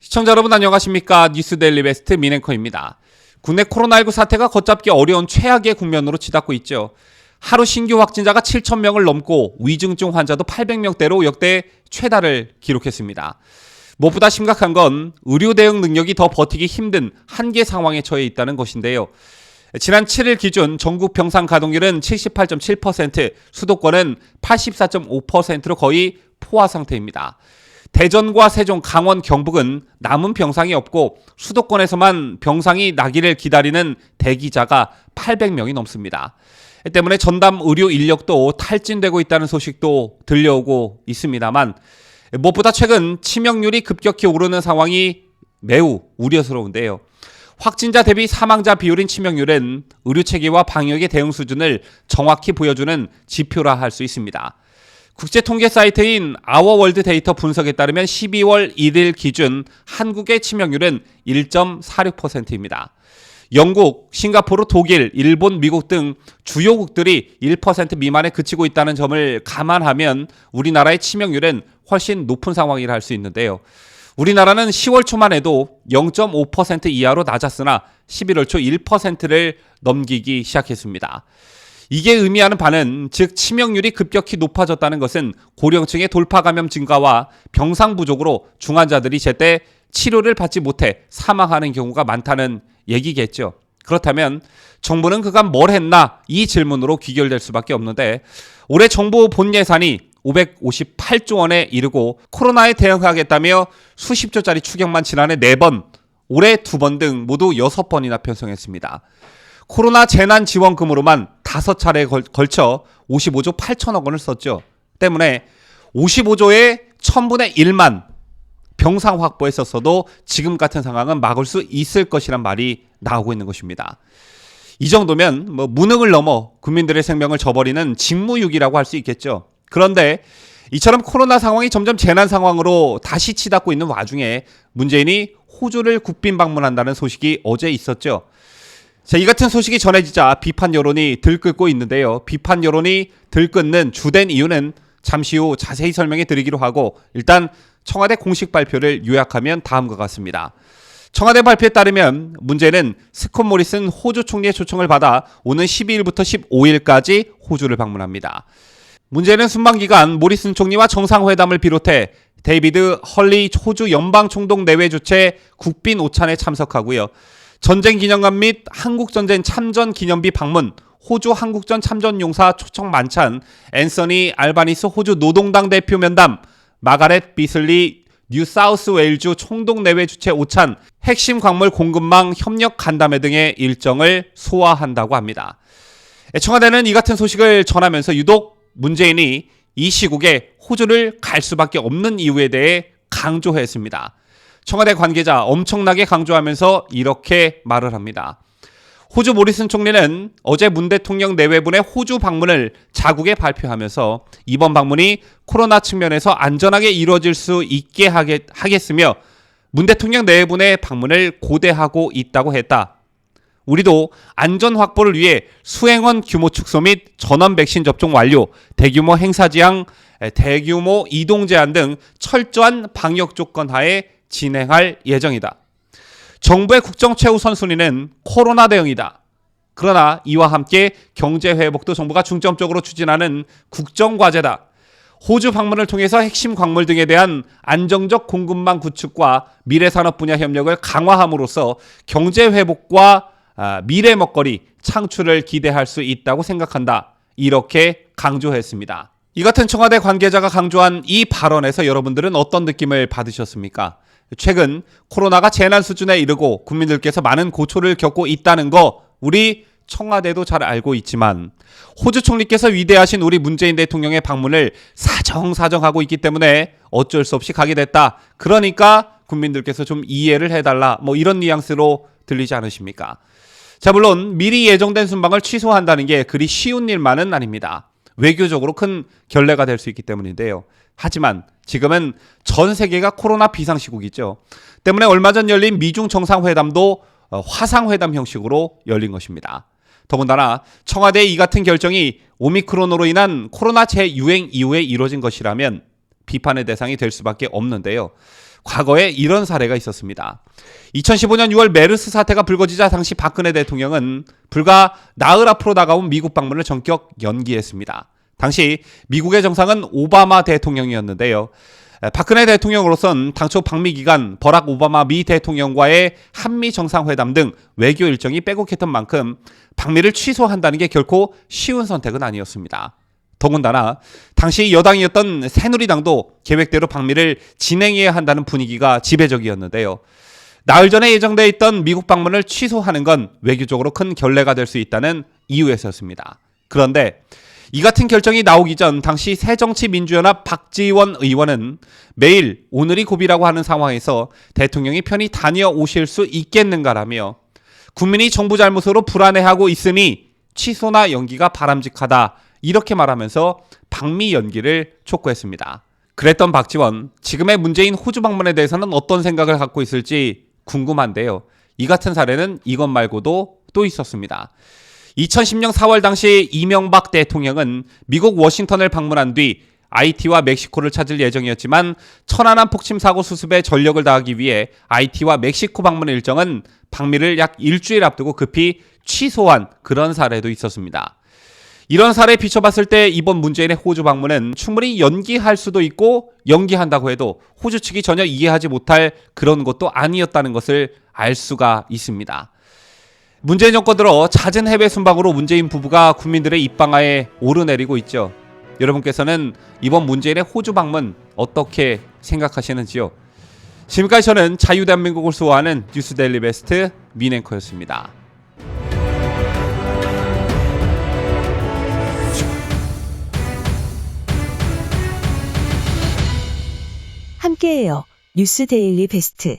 시청자 여러분 안녕하십니까? 뉴스데일리 베스트 민앵커입니다. 국내 코로나19 사태가 걷잡기 어려운 최악의 국면으로 치닫고 있죠. 하루 신규 확진자가 7,000명을 넘고 위중증 환자도 800명대로 역대 최다를 기록했습니다. 무엇보다 심각한 건 의료 대응 능력이 더 버티기 힘든 한계 상황에 처해 있다는 것인데요. 지난 7일 기준 전국 병상 가동률은 78.7%, 수도권은 84.5%로 거의 포화 상태입니다. 대전과 세종, 강원, 경북은 남은 병상이 없고 수도권에서만 병상이 나기를 기다리는 대기자가 800명이 넘습니다. 때문에 전담 의료 인력도 탈진되고 있다는 소식도 들려오고 있습니다만 무엇보다 최근 치명률이 급격히 오르는 상황이 매우 우려스러운데요. 확진자 대비 사망자 비율인 치명률은 의료체계와 방역의 대응 수준을 정확히 보여주는 지표라 할 수 있습니다. 국제통계 사이트인 아워월드 데이터 분석에 따르면 12월 1일 기준 한국의 치명률은 1.46%입니다. 영국, 싱가포르, 독일, 일본, 미국 등 주요국들이 1% 미만에 그치고 있다는 점을 감안하면 우리나라의 치명률은 훨씬 높은 상황이라 할 수 있는데요. 우리나라는 10월 초만 해도 0.5% 이하로 낮았으나 11월 초 1%를 넘기기 시작했습니다. 이게 의미하는 바는 즉 치명률이 급격히 높아졌다는 것은 고령층의 돌파 감염 증가와 병상 부족으로 중환자들이 제때 치료를 받지 못해 사망하는 경우가 많다는 얘기겠죠. 그렇다면 정부는 그간 뭘 했나 이 질문으로 귀결될 수밖에 없는데 올해 정부 본 예산이 558조 원에 이르고 코로나에 대응하겠다며 수십조짜리 추경만 지난해 4번, 올해 2번 등 모두 6번이나 편성했습니다. 코로나 재난지원금으로만 5차례에 걸쳐 55조 8천억 원을 썼죠. 때문에 55조의 1000분의 1만 병상 확보에 썼어도 지금 같은 상황은 막을 수 있을 것이란 말이 나오고 있는 것입니다. 이 정도면 무능을 넘어 국민들의 생명을 저버리는 직무유기라고 할 수 있겠죠. 그런데 이처럼 코로나 상황이 점점 재난 상황으로 다시 치닫고 있는 와중에 문재인이 호주를 국빈 방문한다는 소식이 어제 있었죠. 자, 이 같은 소식이 전해지자 비판 여론이 들끓고 있는데요. 비판 여론이 들끓는 주된 이유는 잠시 후 자세히 설명해 드리기로 하고 일단 청와대 공식 발표를 요약하면 다음과 같습니다. 청와대 발표에 따르면 문재인은 스콧 모리슨 호주 총리의 초청을 받아 오는 12일부터 15일까지 호주를 방문합니다. 문재인은 순방기간 모리슨 총리와 정상회담을 비롯해 데이비드 헐리 호주 연방총독 내외 주최 국빈 오찬에 참석하고요. 전쟁기념관 및 한국전쟁 참전 기념비 방문, 호주 한국전 참전용사 초청 만찬, 앤서니 알바니스 호주 노동당 대표 면담, 마가렛 비슬리 뉴사우스웨일주 총독 내외 주최 오찬, 핵심 광물 공급망 협력 간담회 등의 일정을 소화한다고 합니다. 청와대는 이 같은 소식을 전하면서 유독 문재인이 이 시국에 호주를 갈 수밖에 없는 이유에 대해 강조했습니다. 청와대 관계자 엄청나게 강조하면서 이렇게 말을 합니다. 호주 모리슨 총리는 어제 문 대통령 내외분의 호주 방문을 자국에 발표하면서 이번 방문이 코로나 측면에서 안전하게 이루어질 수 있게 하겠으며 문 대통령 내외분의 방문을 고대하고 있다고 했다. 우리도 안전 확보를 위해 수행원 규모 축소 및 전원 백신 접종 완료, 대규모 행사 지향, 대규모 이동 제한 등 철저한 방역 조건 하에 진행할 예정이다. 정부의 국정 최우선 순위는 코로나 대응이다. 그러나 이와 함께 경제 회복도 정부가 중점적으로 추진하는 국정과제다. 호주 방문을 통해서 핵심 광물 등에 대한 안정적 공급망 구축과 미래산업 분야 협력을 강화함으로써 경제 회복과 미래 먹거리 창출을 기대할 수 있다고 생각한다. 이렇게 강조했습니다. 이 같은 청와대 관계자가 강조한 이 발언에서 여러분들은 어떤 느낌을 받으셨습니까? 최근 코로나가 재난 수준에 이르고 국민들께서 많은 고초를 겪고 있다는 거 우리 청와대도 잘 알고 있지만 호주 총리께서 위대하신 우리 문재인 대통령의 방문을 사정사정하고 있기 때문에 어쩔 수 없이 가게 됐다. 그러니까 국민들께서 좀 이해를 해달라. 이런 뉘앙스로 들리지 않으십니까? 자, 물론 미리 예정된 순방을 취소한다는 게 그리 쉬운 일만은 아닙니다. 외교적으로 큰 결례가 될 수 있기 때문인데요. 하지만 지금은 전 세계가 코로나 비상시국이죠. 때문에 얼마 전 열린 미중 정상회담도 화상회담 형식으로 열린 것입니다. 더군다나 청와대의 이 같은 결정이 오미크론으로 인한 코로나 재유행 이후에 이루어진 것이라면 비판의 대상이 될 수밖에 없는데요. 과거에 이런 사례가 있었습니다. 2015년 6월 메르스 사태가 불거지자 당시 박근혜 대통령은 불과 나흘 앞으로 다가온 미국 방문을 전격 연기했습니다. 당시 미국의 정상은 오바마 대통령이었는데요. 박근혜 대통령으로선 당초 방미 기간 버락 오바마 미 대통령과의 한미 정상회담 등 외교 일정이 빼곡했던 만큼 방미를 취소한다는 게 결코 쉬운 선택은 아니었습니다. 더군다나 당시 여당이었던 새누리당도 계획대로 방미를 진행해야 한다는 분위기가 지배적이었는데요. 나흘 전에 예정돼 있던 미국 방문을 취소하는 건 외교적으로 큰 결례가 될 수 있다는 이유에서였습니다. 그런데 이 같은 결정이 나오기 전 당시 새정치민주연합 박지원 의원은 매일 오늘이 고비라고 하는 상황에서 대통령이 편히 다녀오실 수 있겠는가라며 국민이 정부 잘못으로 불안해하고 있으니 취소나 연기가 바람직하다 이렇게 말하면서 방미 연기를 촉구했습니다. 그랬던 박지원, 지금의 문재인 호주 방문에 대해서는 어떤 생각을 갖고 있을지 궁금한데요. 이 같은 사례는 이것 말고도 또 있었습니다. 2010년 4월 당시 이명박 대통령은 미국 워싱턴을 방문한 뒤 IT와 멕시코를 찾을 예정이었지만 천안함 폭침 사고 수습에 전력을 다하기 위해 IT와 멕시코 방문 일정은 방미를 약 일주일 앞두고 급히 취소한 그런 사례도 있었습니다. 이런 사례에 비춰봤을 때 이번 문재인의 호주 방문은 충분히 연기할 수도 있고 연기한다고 해도 호주 측이 전혀 이해하지 못할 그런 것도 아니었다는 것을 알 수가 있습니다. 문재인 정권 들어 잦은 해외 순방으로 문재인 부부가 국민들의 입방아에 오르내리고 있죠. 여러분께서는 이번 문재인의 호주 방문 어떻게 생각하시는지요? 지금까지 저는 자유대한민국을 수호하는 뉴스데일리 베스트 민앵커였습니다. 함께해요. 뉴스데일리 베스트.